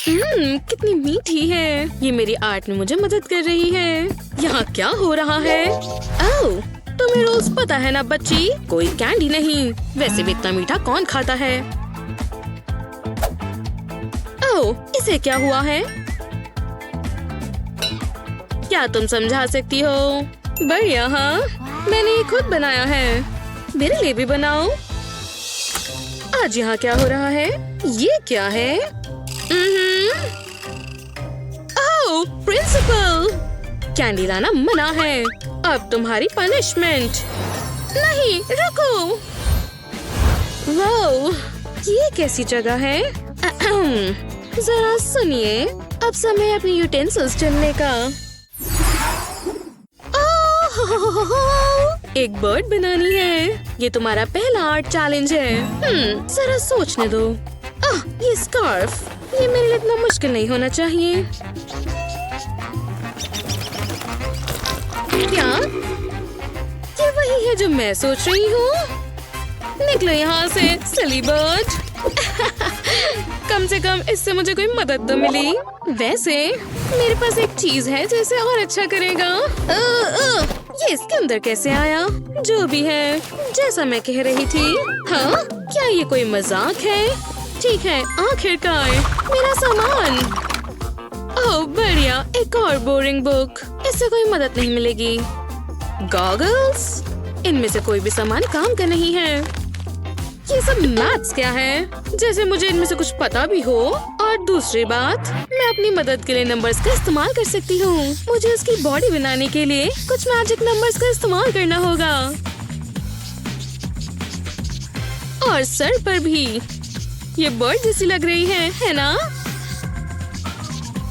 कितनी मीठी है। ये मेरी आर्ट में मुझे मदद कर रही है। यहाँ क्या हो रहा है? ओह, तुम्हें रोज पता है ना बच्ची, कोई कैंडी नहीं। वैसे भी इतना मीठा कौन खाता है? ओह, इसे क्या हुआ है? क्या तुम समझा सकती हो? बढ़िया, हाँ, मैंने ये खुद बनाया है। मेरे लिए भी बनाओ। आज यहाँ क्या हो रहा है? ये क्या है? ओह, प्रिंसिपल, कैंडी लाना मना है। अब तुम्हारी पनिशमेंट। नहीं, रुको। वाओ, ये कैसी जगह है? जरा सुनिए, अब समय है अपनी यूटेंसिल्स चुनने का। एक बर्ड बनानी है। ये तुम्हारा पहला आर्ट चैलेंज है। जरा सोचने दो। ये स्कार्फ, ये मेरे लिए इतना मुश्किल नहीं होना चाहिए। क्या ये वही है जो मैं सोच रही हूँ? निकलो यहाँ से, सिली बर्ड। कम से कम इससे मुझे कोई मदद तो मिली। वैसे मेरे पास एक चीज है जो इसे और अच्छा करेगा। ये इसके अंदर कैसे आया? जो भी है, जैसा मैं कह रही थी। हाँ, क्या ये कोई मजाक है? ठीक है, आखिरकार मेरा सामान। ओह बढ़िया, एक और बोरिंग बुक। इससे कोई मदद नहीं मिलेगी। गॉगल्स, इनमें से कोई भी सामान काम का नहीं है। ये सब मैथ्स क्या है? जैसे मुझे इनमें से कुछ पता भी हो। और दूसरी बात, मैं अपनी मदद के लिए नंबर्स का इस्तेमाल कर सकती हूँ। मुझे उसकी बॉडी बनाने के लिए कुछ मैजिक नंबर्स का इस्तेमाल करना होगा। और सर पर भी। ये बर्ड जैसी लग रही है ना?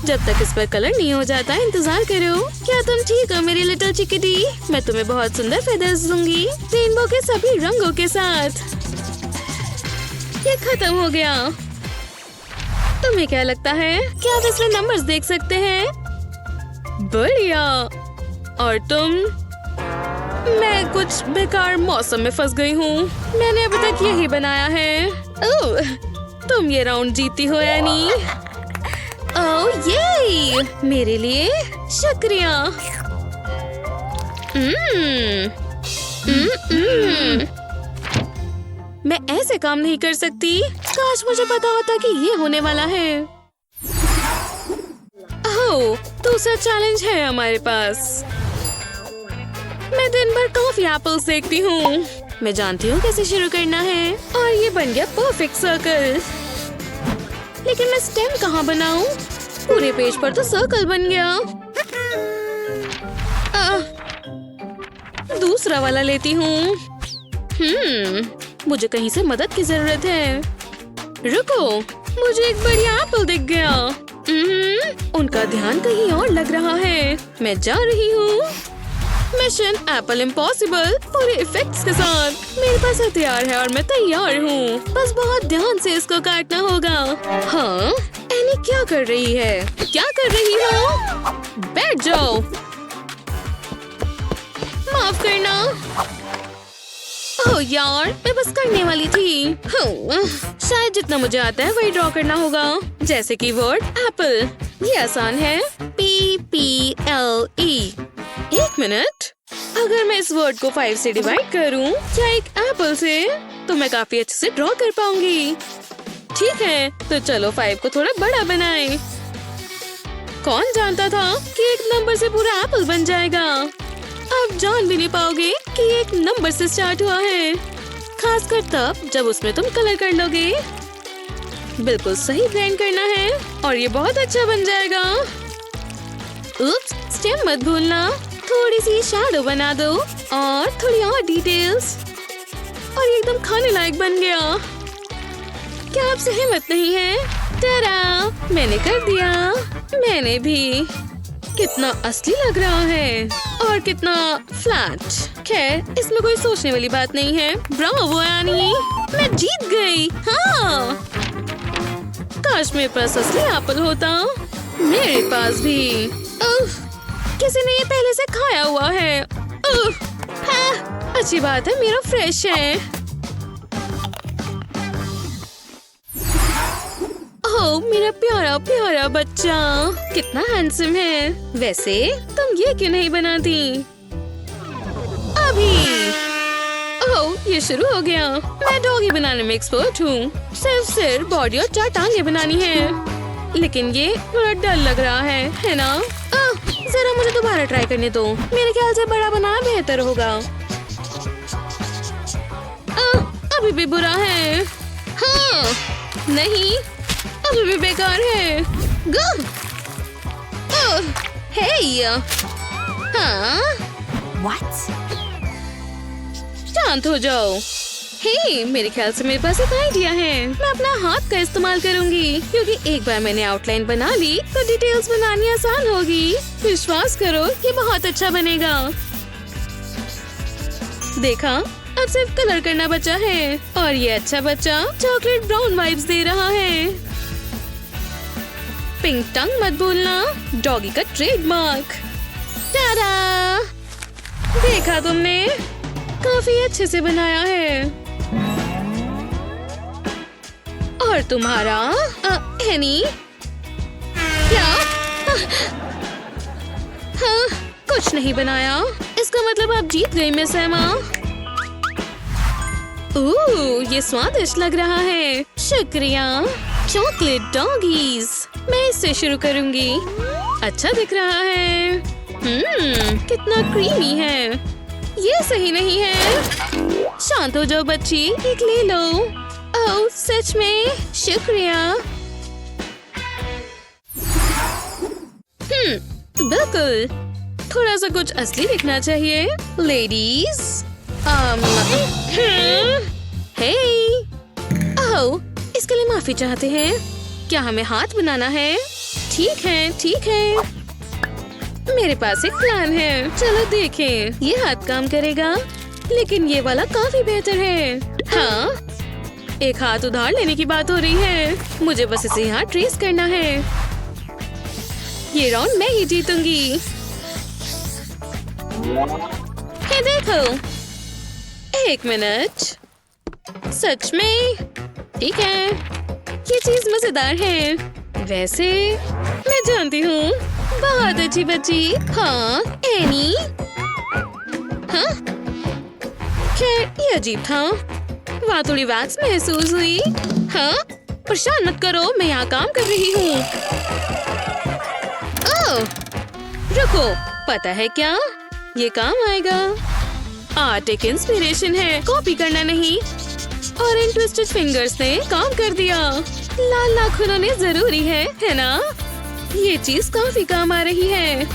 जब तक इस पर कलर नहीं हो जाता इंतजार करो। क्या तुम ठीक हो मेरी लिटिल चिकिटी? मैं तुम्हें बहुत सुंदर फेदर्स दूंगी, रेनबो के सभी रंगों के साथ। ये खत्म हो गया। तुम्हें क्या लगता है? क्या आप इसमें नंबर्स देख सकते हैं? बढ़िया। और तुम? मैं कुछ बेकार मौसम में फंस गई हूँ। मैंने अभी तक यही बनाया है। ओह, तुम ये राउंड जीती हो एनी। ओह ये मेरे लिए शुक्रिया। मैं ऐसे काम नहीं कर सकती। काश मुझे पता होता कि ये होने वाला है। ओह, दूसरा चैलेंज है हमारे पास। मैं दिन भर काफी एप्पल्स देखती हूँ। मैं जानती हूँ कैसे शुरू करना है। और ये बन गया परफेक्ट सर्कल। लेकिन मैं स्टेम कहाँ बनाऊं? पूरे पेज पर तो सर्कल बन गया। दूसरा वाला लेती हूँ। मुझे कहीं से मदद की जरूरत है। रुको, मुझे एक बढ़िया एप्पल दिख गया। उनका ध्यान कहीं और लग रहा है। मैं जा रही हूँ। मिशन एप्पल इम्पॉसिबल पूरे इफेक्ट्स के साथ। मेरे पास हथियार है और मैं तैयार हूँ। बस बहुत ध्यान से इसको काटना होगा। हाँ, एनी क्या कर रही है? क्या कर रही हो? बैठ जाओ। माफ करना। ओह यार, मैं बस करने वाली थी। शायद जितना मुझे आता है वही ड्रॉ करना होगा। जैसे कि वर्ड एप्पल। ये आसान है। PPLE। एक मिनट, अगर मैं इस वर्ड को 5 से डिवाइड करूं या एक एप्पल से, तो मैं काफी अच्छे से ड्रॉ कर पाऊंगी। ठीक है, तो चलो 5 को थोड़ा बड़ा बनाएं। कौन जानता था कि एक नंबर से पूरा एप्पल बन जाएगा। अब जान भी नहीं पाओगे कि ये एक नंबर से स्टार्ट हुआ है। खासकर तब जब उसमें तुम कलर कर लोगे। बिल्कुल सही ब्लेंड करना है और ये बहुत अच्छा बन जाएगा। उप्स, स्टेम मत भूलना। थोड़ी सी शैडो बना दो और थोड़ी और डिटेल्स। और ये एकदम खाने लायक बन गया। क्या आपसे हिम्मत नहीं है? टाडा, मैंने कर दिया। मैंने भी। कितना असली लग रहा है और कितना फ्लैट। खैर, इसमें कोई सोचने वाली बात नहीं है। ब्रावो एनी, मैं जीत गई। हाँ, काश मेरे पास असली एप्पल होता। मेरे पास भी। किसी ने ये पहले से खाया हुआ है। हाँ, अच्छी बात है, मेरा फ्रेश है। ओह मेरा प्यारा प्यारा बच्चा, कितना हैंडसम है। वैसे तुम ये क्यों नहीं बनाती? अभी। ओह ये शुरू हो गया। मैं डॉगी बनाने में एक्सपर्ट हूँ। सिर्फ सिर, बॉडी और 4 टांगे बनानी है। लेकिन ये थोड़ा डर लग रहा है ना? जरा मुझे दोबारा ट्राई करने दो। मेरे ख्याल से बड़ा बनाना बेहतर होगा। अभी भी बुरा है। हाँ, नहीं, अभी भी बेकार है। हे, हाँ? What? शांत हो जाओ। हे, मेरे ख्याल से मेरे पास एक आइडिया है। मैं अपना हाथ का इस्तेमाल करूंगी, क्योंकि एक बार मैंने आउटलाइन बना ली तो डिटेल्स बनानी आसान होगी। विश्वास करो, ये बहुत अच्छा बनेगा। देखा, अब सिर्फ कलर करना बचा है और ये अच्छा बच्चा चॉकलेट ब्राउन वाइब्स दे रहा है। पिंक टंग मत भूलना, डॉगी का ट्रेडमार्क। टाडा! देखा तुमने? काफी अच्छे से बनाया है। और तुम्हारा एनी? क्या? हाँ, कुछ नहीं बनाया। इसका मतलब आप जीत गई मिस एमा। ओह, ये स्वादिष्ट लग रहा है। शुक्रिया। चॉकलेट डॉगीज, मैं इससे शुरू करूंगी। अच्छा दिख रहा है। कितना क्रीमी है। ये सही नहीं है। शांत हो जाओ बच्ची, एक ले लो। ओह सच में? शुक्रिया। बिल्कुल, थोड़ा सा कुछ असली दिखना चाहिए। लेडीज, हे, ओह, इसके लिए माफी चाहते हैं। क्या हमें हाथ बनाना है? ठीक है, ठीक है। मेरे पास एक प्लान है। चलो देखें, ये हाथ काम करेगा, लेकिन ये वाला काफी बेहतर है। हाँ, एक हाथ उधार लेने की बात हो रही है। मुझे बस इसे यहाँ ट्रेस करना है। ये राउंड मैं ही जीतूंगी। ये देखो, 1 मिनट। सच में? ठीक है, ये चीज मजेदार है। वैसे मैं जानती हूँ। बहुत अच्छी बच्ची। हाँ, एनी। हाँ? खैर, ये अजीब था। वहाँ थोड़ी वैक्स महसूस हुई। हाँ? परेशान मत करो, मैं यहाँ काम कर रही हूँ। ओह, रुको, पता है क्या? ये काम आएगा। आर्ट एक इंस्पिरेशन है, कॉपी करना नहीं। और इन ट्विस्टेड फिंगर्स ने काम कर दिया। लाल नाखूनों ने जरूरी है ना? ये चीज काफी काम आ रही है।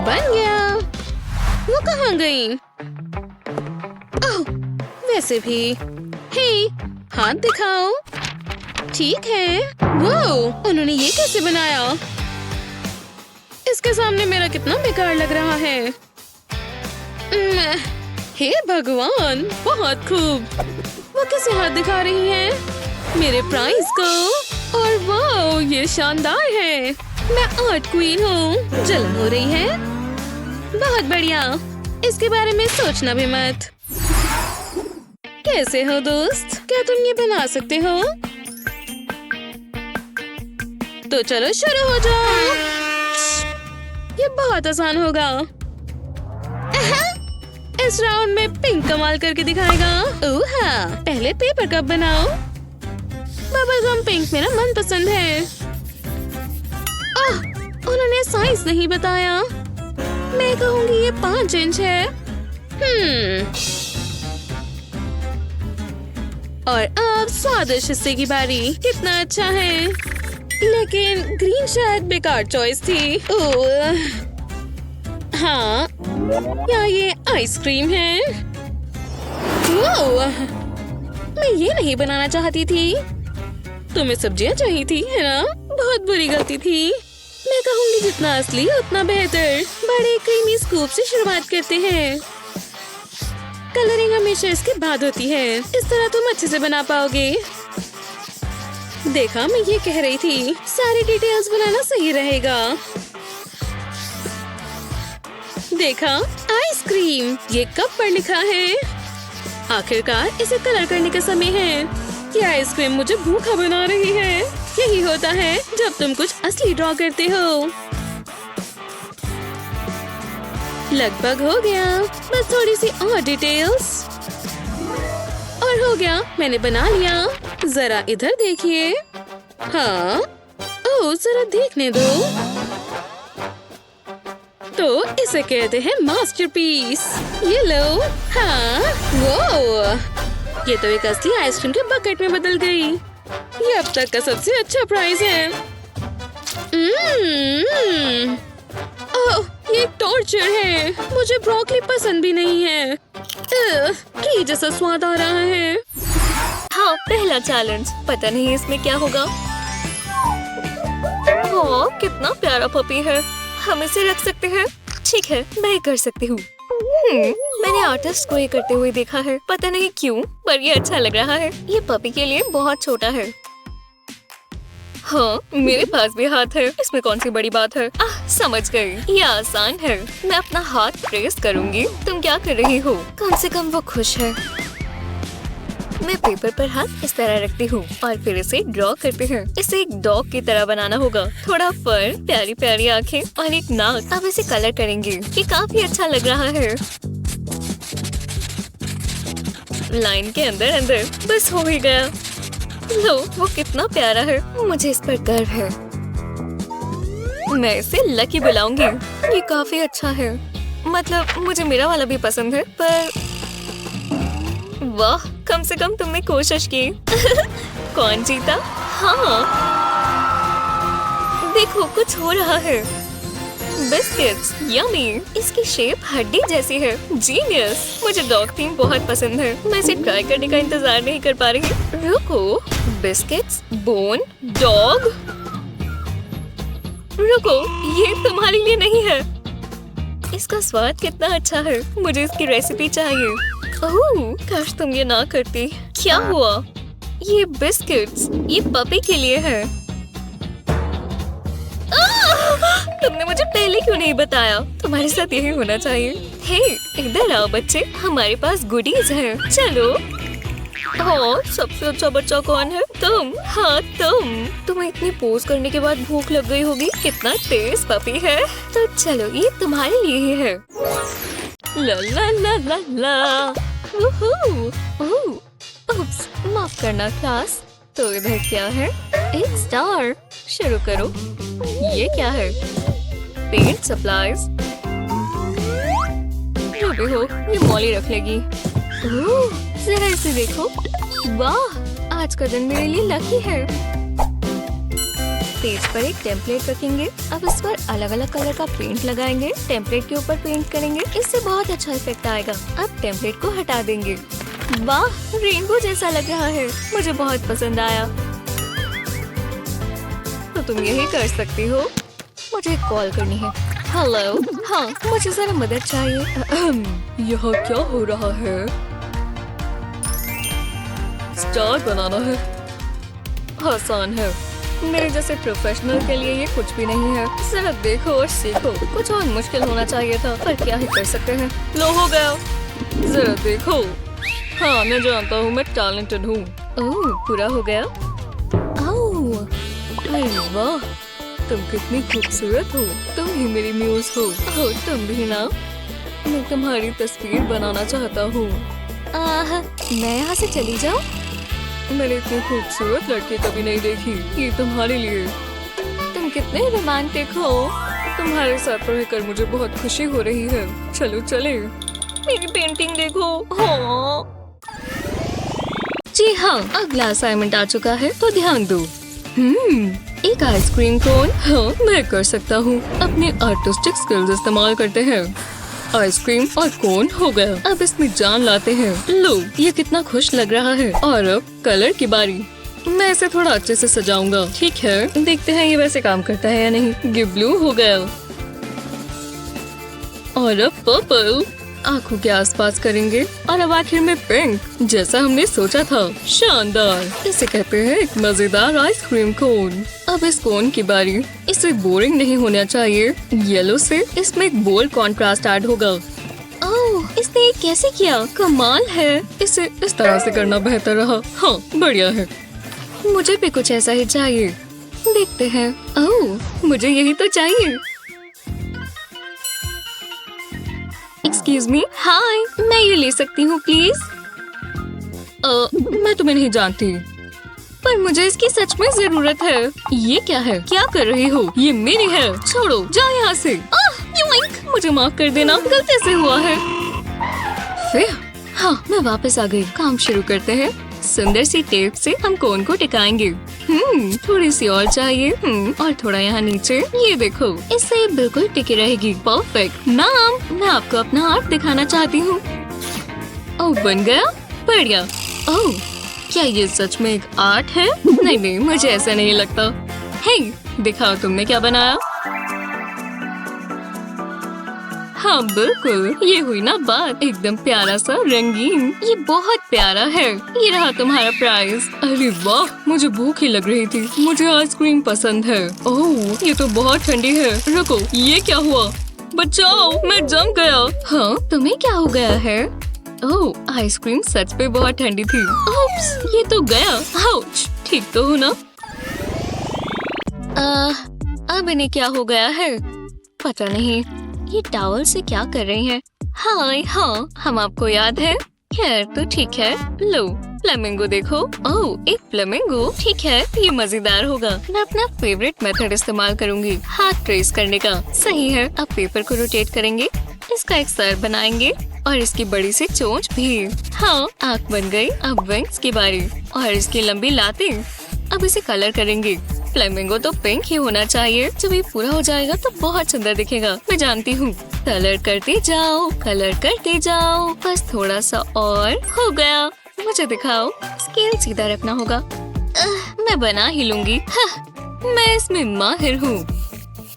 बन गया। वो कहाँ गई? ओह, वैसे भी। हे, हाथ दिखाओ। ठीक है। वो, उन्होंने ये कैसे बनाया? इसके सामने मेरा कितना बेकार लग रहा है। हे भगवान, बहुत खूब। वो कैसे हाथ दिखा रही है मेरे प्राइज को। और वाह, ये शानदार है। मैं आर्ट क्वीन हूँ। जलन हो रही है। बहुत बढ़िया। इसके बारे में सोचना भी मत। कैसे हो दोस्त? क्या तुम ये बना सकते हो? तो चलो शुरू हो जाओ। ये बहुत आसान होगा। इस राउंड में पिंक कमाल करके दिखाएगा। ओह हाँ, पहले पेपर कप बनाओ। बबल गम पिंक मेरा मनपसंद है। उन्होंने साइज नहीं बताया। मैं कहूँगी ये 5 इंच है। और अब स्वादिष्ट हिस्से की बारी। कितना अच्छा है, लेकिन ग्रीन शायद बेकार चॉइस थी। ओह हाँ, क्या ये आइसक्रीम है? वाह, मैं ये नहीं बनाना चाहती थी। तुम्हें सब्जियां चाहिए थी, है ना? बहुत बुरी गलती थी। मैं कहूँगी जितना असली उतना बेहतर। बड़े क्रीमी स्कूप से शुरुआत करते हैं। कलरिंग हमेशा इसके बाद होती है। इस तरह तुम अच्छे से बना पाओगे। देखा, मैं ये कह रही थी, सारी डिटेल्स बनाना सही रहेगा। देखा, आइसक्रीम, ये कप पर लिखा है। आखिरकार इसे कलर करने का समय है। ये आइसक्रीम मुझे भूखा बना रही है। यही होता है जब तुम कुछ असली ड्रॉ करते हो। लगभग हो गया, बस थोड़ी सी और डिटेल्स और हो गया। मैंने बना लिया। जरा इधर देखिए। हाँ, ओह जरा देखने दो। तो इसे कहते हैं मास्टरपीस। ये लो। हाँ, वो ये तो एक असली आइसक्रीम के बकेट में बदल गई। ये अब तक का सबसे अच्छा प्राइस है। ओह, ये एक टॉर्चर है। मुझे ब्रोकली पसंद भी नहीं है। घी जैसा स्वाद आ रहा है। हाँ, पहला चैलेंज। पता नहीं इसमें क्या होगा। ओह, कितना प्यारा पपी है। हम इसे रख सकते हैं। ठीक है, मैं कर सकती हूँ। मैंने आर्टिस्ट को ये करते हुए देखा है। पता नहीं क्यों, पर ये अच्छा लग रहा है। ये पपी के लिए बहुत छोटा है। हाँ, मेरे पास भी हाथ है। इसमें कौन सी बड़ी बात है। समझ गई, ये आसान है। मैं अपना हाथ प्रेस करूंगी। तुम क्या कर रही हो? कम से कम वो खुश है। मैं पेपर पर हाथ इस तरह रखती हूँ और फिर इसे ड्रॉ करते हैं। इसे एक डॉग की तरह बनाना होगा। थोड़ा फर, प्यारी प्यारी आंखें और एक नाक। अब इसे कलर करेंगे। ये काफी अच्छा लग रहा है। लाइन के अंदर अंदर बस हो ही गया। लो, वो कितना प्यारा है। मुझे इस पर गर्व है। मैं इसे लकी बुलाऊंगी। ये काफी अच्छा है। मतलब मुझे मेरा वाला भी पसंद है, पर वाह, कम से कम तुमने कोशिश की। कौन जीता? हाँ, देखो कुछ हो रहा है। Biscuits, yummy. इसकी शेप हड्डी जैसी है। जीनियस। मुझे डॉग थीम बहुत पसंद है। मैं इसे ट्राई करने का इंतजार नहीं कर पा रही। रुको, बिस्किट्स, बोन, डॉग। रुको, ये तुम्हारे लिए नहीं है। इसका स्वाद कितना अच्छा है। मुझे इसकी रेसिपी चाहिए। ओह, काश तुम ये ना करती। क्या हुआ? ये बिस्किट्स, ये पपी के लिए है। तुमने मुझे पहले क्यों नहीं बताया? तुम्हारे साथ यही होना चाहिए। हे, इधर आओ बच्चे, हमारे पास गुडीज है। चलो। ओह, सबसे अच्छा बच्चा कौन है? तुम। हाँ, तुम्हें इतनी पोज करने के बाद भूख लग गई होगी। कितना तेज पपी है। तो चलो, ये तुम्हारे लिए ही है। ला ला ला ला ला। उप्स, माफ करना क्लास। तो इधर क्या है? एक स्टार। शुरू करो। ये क्या है? Paint supplies. जो भी हो, ये मॉली रख लेगी। जरा इसे देखो। वाह, आज का दिन मेरे लिए लकी है। पेज पर एक टेम्पलेट रखेंगे। अब इस पर अलग अलग कलर का पेंट लगाएंगे। टेम्पलेट के ऊपर पेंट करेंगे। इससे बहुत अच्छा इफेक्ट आएगा। अब टेम्पलेट को हटा देंगे। वाह, रेनबो जैसा लग रहा है। मुझे बहुत पसंद आया। तो तुम यही कर सकती हो। मुझे एक कॉल करनी है। हेलो। हाँ, मुझे जरा मदद चाहिए। यहाँ क्या हो रहा है? स्टार बनाना है। आसान है। मेरे जैसे प्रोफेशनल के लिए ये कुछ भी नहीं है। जरा देखो और सीखो। कुछ और मुश्किल होना चाहिए था, पर क्या ही कर सकते हैं। लो, हो गया। जरा देखो। हाँ, मैं जानता हूँ, मैं टैलेंटेड हूँ। ओह, पूरा हो गया। ओह, अरे वाह, तुम कितनी खूबसूरत हो। तुम ही मेरी म्यूज हो। ओह, तुम भी ना। मैं तुम्हारी तस्वीर बनाना चाहता हूँ। मैं यहाँ से चली जाऊँ? मैंने इतनी खूबसूरत लड़की कभी नहीं देखी। ये तुम्हारे लिए। तुम कितने रोमांटिक हो। तुम्हारे साथ रहकर मुझे बहुत खुशी हो रही है। चलो चले। मेरी पेंटिंग देखो। हाँ। जी हाँ, अगला असाइनमेंट आ चुका है, तो ध्यान दो। एक आइसक्रीम कोन। हाँ, मैं कर सकता हूँ। अपने आर्टिस्टिक स्किल्स इस्तेमाल करते हैं। आइसक्रीम और कोन हो गया। अब इसमें जान लाते हैं। लो, ये कितना खुश लग रहा है। और अब कलर की बारी। मैं इसे थोड़ा अच्छे से सजाऊंगा। ठीक है, देखते हैं ये वैसे काम करता है या नहीं। ये ब्लू हो गया। और अब पर्पल। आँखों के आसपास करेंगे। और अब आखिर में पिंक, जैसा हमने सोचा था। शानदार। इसे कहते हैं एक मजेदार आइसक्रीम कोन। अब इस कोन की बारी। इसे बोरिंग नहीं होना चाहिए। येलो से इसमें एक बोल्ड कॉन्ट्रास्ट ऐड होगा। ओह, इसने ये कैसे किया? कमाल है। इसे इस तरह से करना बेहतर रहा। हाँ, बढ़िया है। मुझे भी कुछ ऐसा ही चाहिए। देखते हैं। ओह, मुझे यही तो चाहिए। Excuse me. हाय, मैं ये ले सकती हूँ प्लीज? मैं तुम्हें नहीं जानती, पर मुझे इसकी सच में जरूरत है। ये क्या है? क्या कर रही हो? ये मेरी है। छोड़ो, जाओ यहाँ से। योइंक! मुझे माफ कर देना, गलती से हुआ है। फिर हाँ, मैं वापस आ गई। काम शुरू करते हैं। सुंदर सी टेप से हम कोन को टिकाएंगे। थोड़ी सी और चाहिए। और थोड़ा यहाँ नीचे। ये देखो, इससे ये बिल्कुल टिकी रहेगी। परफेक्ट। मैम, मैं आपको अपना आर्ट दिखाना चाहती हूँ। ओह, बन गया? बढ़िया। ओह, क्या ये सच में एक आर्ट है? नहीं, मुझे ऐसा नहीं लगता। हे, दिखाओ तुमने क्या बनाया। हाँ बिल्कुल, ये हुई ना बात। एकदम प्यारा सा रंगीन। ये बहुत प्यारा है। ये रहा तुम्हारा प्राइज। अरे वाह, मुझे भूख ही लग रही थी। मुझे आइसक्रीम पसंद है। ओह, ये तो बहुत ठंडी है। रुको, ये क्या हुआ? बचाओ, मैं जम गया। हाँ, तुम्हें क्या हो गया है? ओह, आइसक्रीम सच में बहुत ठंडी थी। ओप्स, ये तो गया। आउच, ठीक तो हूँ ना? अब इन्हें क्या हो गया है? पता नहीं। ये टॉवल से क्या कर रही हैं? हाय, हाँ, हम आपको याद है। खैर तो ठीक है। लो, फ्लेमिंगो देखो। ओह, एक फ्लेमिंगो। ठीक है, ये मजेदार होगा। मैं अपना फेवरेट मेथड इस्तेमाल करूंगी, हाथ ट्रेस करने का। सही है। अब पेपर को रोटेट करेंगे। इसका एक सर बनाएंगे और इसकी बड़ी सी चोंच भी। हाँ, आँख बन गई। अब विंग्स की बारी और इसकी लंबी लातें। अब इसे कलर करेंगे। फ्लेमिंगो तो पिंक ही होना चाहिए। जब ये पूरा हो जाएगा तो बहुत सुंदर दिखेगा। मैं जानती हूँ। कलर करते जाओ, कलर करते जाओ। बस थोड़ा सा और। हो गया। मुझे दिखाओ। स्केल सीधा रखना होगा। मैं बना ही लूंगी। मैं इसमें माहिर हूँ।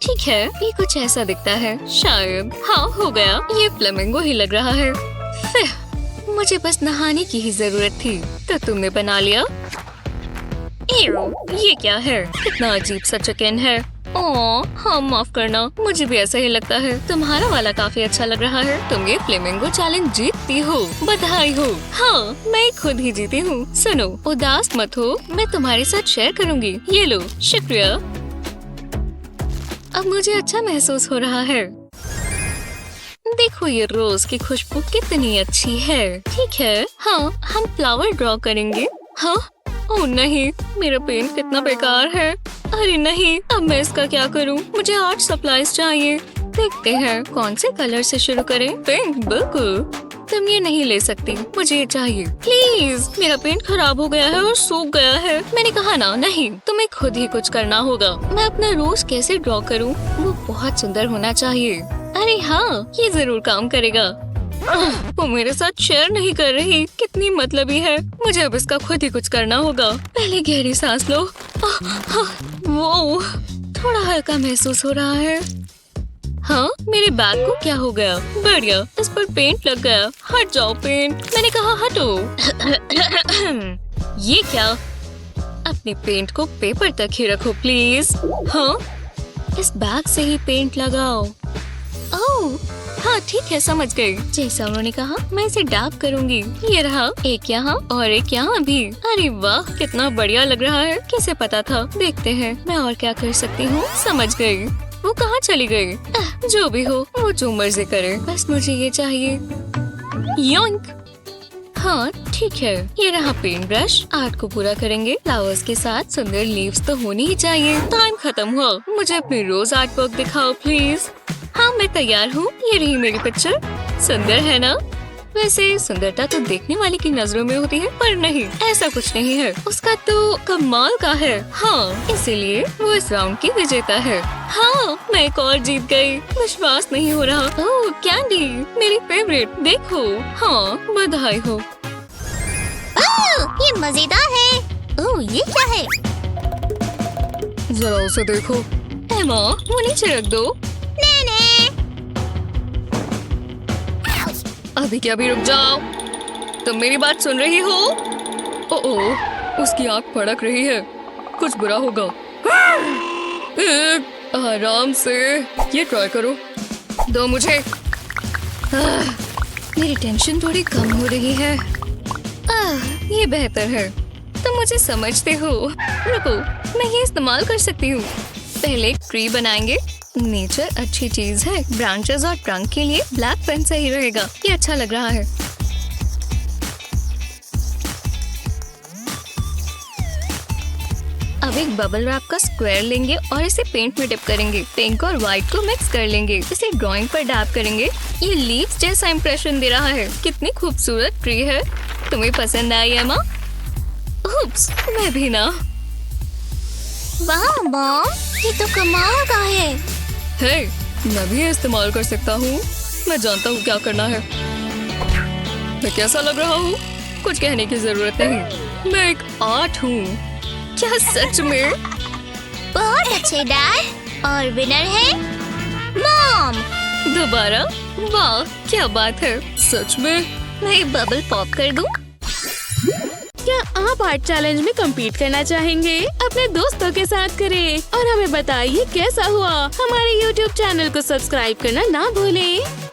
ठीक है, ये कुछ ऐसा दिखता है शायद। हाँ, हो गया। ये फ्लेमिंगो ही लग रहा है। फिर मुझे बस नहाने की ही जरूरत थी। तो तुमने बना लिया। ये क्या है? कितना अजीब सा चिकन है। ओह, हाँ, माफ करना, मुझे भी ऐसा ही लगता है। तुम्हारा वाला काफी अच्छा लग रहा है। तुम ये फ्लेमिंगो चैलेंज जीतती हो। बधाई हो। हाँ, मैं खुद ही जीती हूँ। सुनो, उदास मत हो, मैं तुम्हारे साथ शेयर करूँगी। ये लो। शुक्रिया। अब मुझे अच्छा महसूस हो रहा है। देखो, ये रोज की खुशबू कितनी अच्छी है। ठीक है। हाँ, हम फ्लावर ड्रॉ करेंगे। हाँ, ओह नहीं, मेरा पेन कितना बेकार है। अरे नहीं, अब मैं इसका क्या करूं? मुझे आर्ट सप्लाईज चाहिए। देखते हैं कौन से कलर से शुरू करें। पिंक, बिल्कुल। तुम ये नहीं ले सकती, मुझे ये चाहिए। प्लीज, मेरा पेंट खराब हो गया है और सूख गया है। मैंने कहा ना, नहीं, तुम्हें खुद ही कुछ करना होगा। मैं अपना रोज कैसे ड्रॉ करूं? वो बहुत सुंदर होना चाहिए। अरे हाँ, ये जरूर काम करेगा। वो मेरे साथ शेयर नहीं कर रही। कितनी मतलबी है। मुझे अब इसका खुद ही कुछ करना होगा। पहले गहरी सांस लो। वो थोड़ा हल्का महसूस हो रहा है। हाँ, मेरे बैग को क्या हो गया? बढ़िया, इस पर पेंट लग गया। हट जाओ पेंट, मैंने कहा हटो। ये क्या? अपने पेंट को पेपर तक ही रखो प्लीज। हाँ, इस बैग से ही पेंट लगाओ। ओह, हाँ ठीक है, समझ गई। जैसा उन्होंने कहा, मैं इसे डैब करूंगी। ये रहा, एक यहाँ और एक यहाँ भी। अरे वाह, कितना बढ़िया लग रहा है। कैसे पता था? देखते हैं मैं और क्या कर सकती हूँ। समझ गई। वो कहाँ चली गई? जो भी हो, वो जो मर्जी करे, बस मुझे ये चाहिए। योंक। हाँ ठीक है, ये रहा पेंट ब्रश। आर्ट को पूरा करेंगे। फ्लावर्स के साथ सुंदर लीव्स तो होनी ही चाहिए। टाइम खत्म हुआ। मुझे अपनी रोज आर्ट वर्क दिखाओ प्लीज। हाँ, मैं तैयार हूँ। ये रही मेरी पिक्चर। सुंदर है ना? वैसे सुंदरता तो देखने वाले की नजरों में होती है, पर नहीं, ऐसा कुछ नहीं है। उसका तो कमाल का है। हाँ, इसीलिए वो इस राउंड की विजेता है। हाँ, मैं एक और जीत गई। विश्वास नहीं हो रहा। ओह, कैंडी, मेरी फेवरेट। देखो। हाँ, बधाई हो। ये मजेदार है। ओह, ये क्या है? जरा उसे देखो। एमा, वो नीचे रख दो। अभी क्या भी, रुक जाओ। तुम मेरी बात सुन रही हो? ओह, उसकी आंख फड़क रही है। कुछ बुरा होगा। आराम से। ये ट्राई करो। दो मुझे। मेरी टेंशन थोड़ी कम हो रही है। ये बेहतर है। तुम मुझे समझते हो। रुको, मैं ये इस्तेमाल कर सकती हूँ। पहले एक ट्री बनाएंगे। नेचर अच्छी चीज है। ब्रांचेस और ट्रंक के लिए ब्लैक पेन सही रहेगा। ये अच्छा लग रहा है। अब एक बबल रैप का स्क्वायर लेंगे और इसे पेंट में डिप करेंगे। पिंक और व्हाइट को मिक्स कर लेंगे। इसे ड्राइंग पर डैप करेंगे। ये लीव्स जैसा इंप्रेशन दे रहा है। कितनी खूबसूरत ट्री है। तुम्हें पसंद आई एमा? उप्स, मैं भी ना। वाह मॉम, ये तो कमाल का है। हे, मैं भी ये इस्तेमाल कर सकता हूँ। मैं जानता हूँ क्या करना है। मैं कैसा लग रहा हूँ? कुछ कहने की जरूरत नहीं। मैं एक आर्ट हूँ। क्या सच में? बहुत अच्छे डैड। और विनर है मॉम। दोबारा? वाह, क्या बात है। सच में? मैं बबल पॉप कर दूं? क्या आप आर्ट चैलेंज में compete करना चाहेंगे? अपने दोस्तों के साथ करें और हमें बताइए कैसा हुआ। हमारे YouTube चैनल को सब्सक्राइब करना ना भूलें।